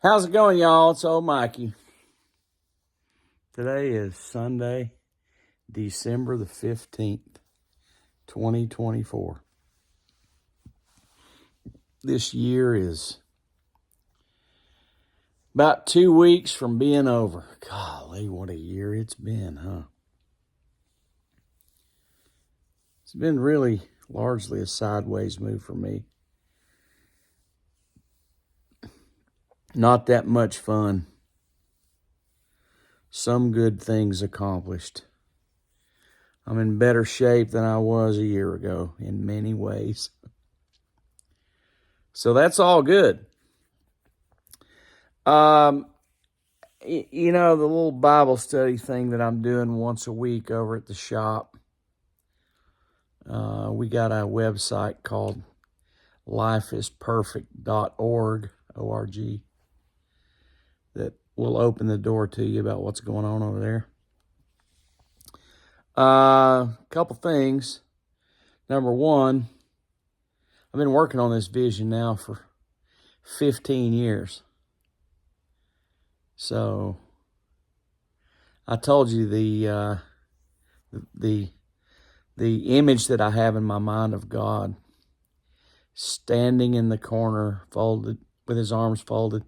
How's it going, y'all? It's old Mikey. Today is Sunday, December the 15th, 2024. This year is about 2 weeks from being over. Golly, what a year it's been, huh? It's been really largely a sideways move for me. Not that much fun. Some good things accomplished. I'm in better shape than I was a year ago in many ways. So that's all good. The little Bible study thing that I'm doing once a week over at the shop. We got a website called lifeisperfect.org, O-R-G, that will open the door to you about what's going on over there. Couple things. Number one, I've been working on this vision now for 15 years. So I told you the image that I have in my mind of God standing in the corner, folded with his arms folded,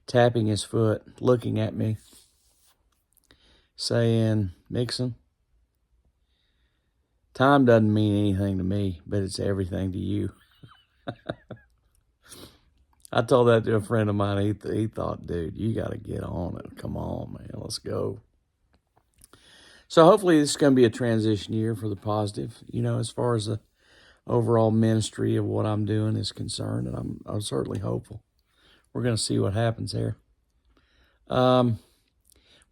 tapping his foot, looking at me, saying, "Mixon, time doesn't mean anything to me, but it's everything to you." I told that to a friend of mine. He thought, "Dude, you got to get on it. Come on, man. Let's go." So hopefully this is going to be a transition year for the positive, as far as the overall ministry of what I'm doing is concerned. And I'm certainly hopeful. We're going to see what happens there.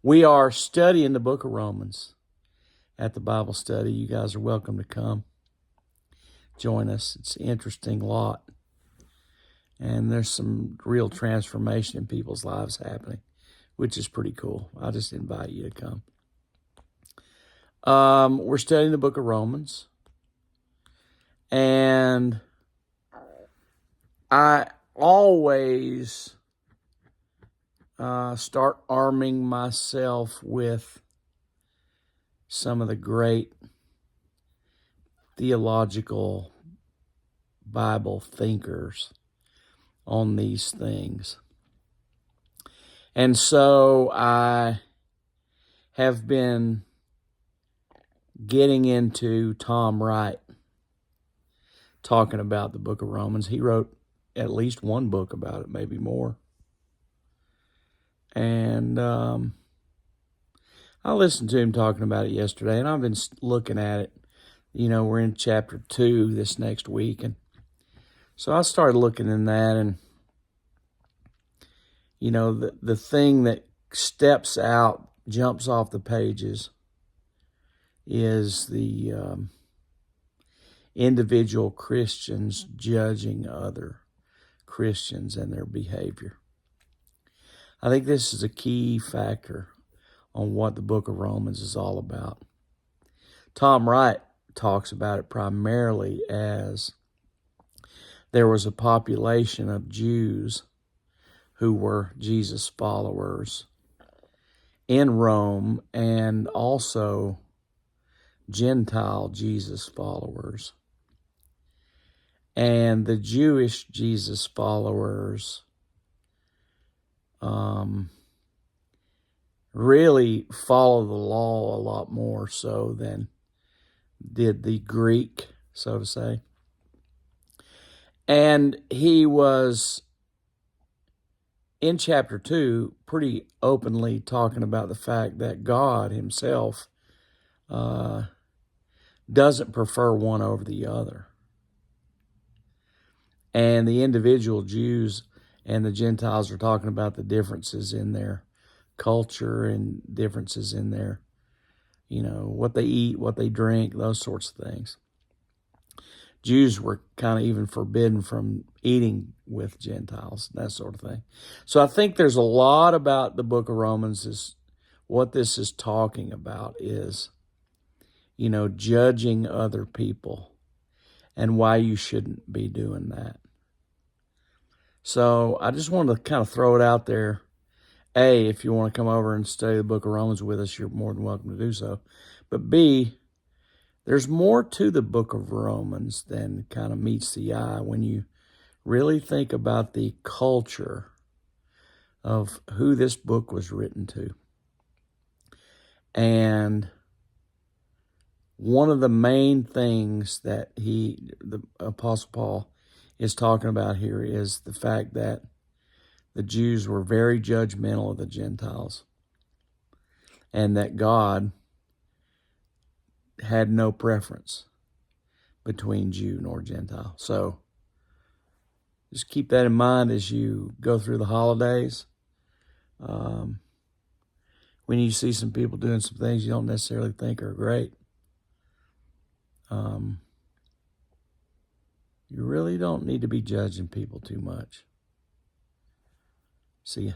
We are studying the book of Romans at the Bible study. You guys are welcome to come join us. It's an interesting lot. And there's some real transformation in people's lives happening, which is pretty cool. I just invite you to come. We're studying the book of Romans. And I always start arming myself with some of the great theological Bible thinkers on these things. And so I have been getting into Tom Wright, talking about the book of Romans. He wrote at least one book about it, maybe more. And I listened to him talking about it yesterday, and I've been looking at it. We're in chapter 2 this next week, and so I started looking in that, and the thing that steps out, jumps off the pages, is the individual Christians judging other Christians and their behavior. I think this is a key factor on what the book of Romans is all about. Tom Wright talks about it primarily as there was a population of Jews who were Jesus followers in Rome, and also Gentile Jesus followers. And the Jewish Jesus followers really follow the law a lot more so than did the Greek, so to say. And he was, in chapter 2, pretty openly talking about the fact that God himself doesn't prefer one over the other. And the individual Jews and the Gentiles are talking about the differences in their culture and differences in their, what they eat, what they drink, those sorts of things. Jews were kind of even forbidden from eating with Gentiles, that sort of thing. So I think there's a lot about the book of Romans is what this is talking about is, judging other people and why you shouldn't be doing that. So I just wanted to kind of throw it out there. A, if you want to come over and study the book of Romans with us, you're more than welcome to do so. But B, there's more to the book of Romans than kind of meets the eye when you really think about the culture of who this book was written to. And one of the main things that the Apostle Paul, is talking about here is the fact that the Jews were very judgmental of the Gentiles, and that God had no preference between Jew nor Gentile. So just keep that in mind as you go through the holidays. When you see some people doing some things you don't necessarily think are great, you really don't need to be judging people too much. See ya.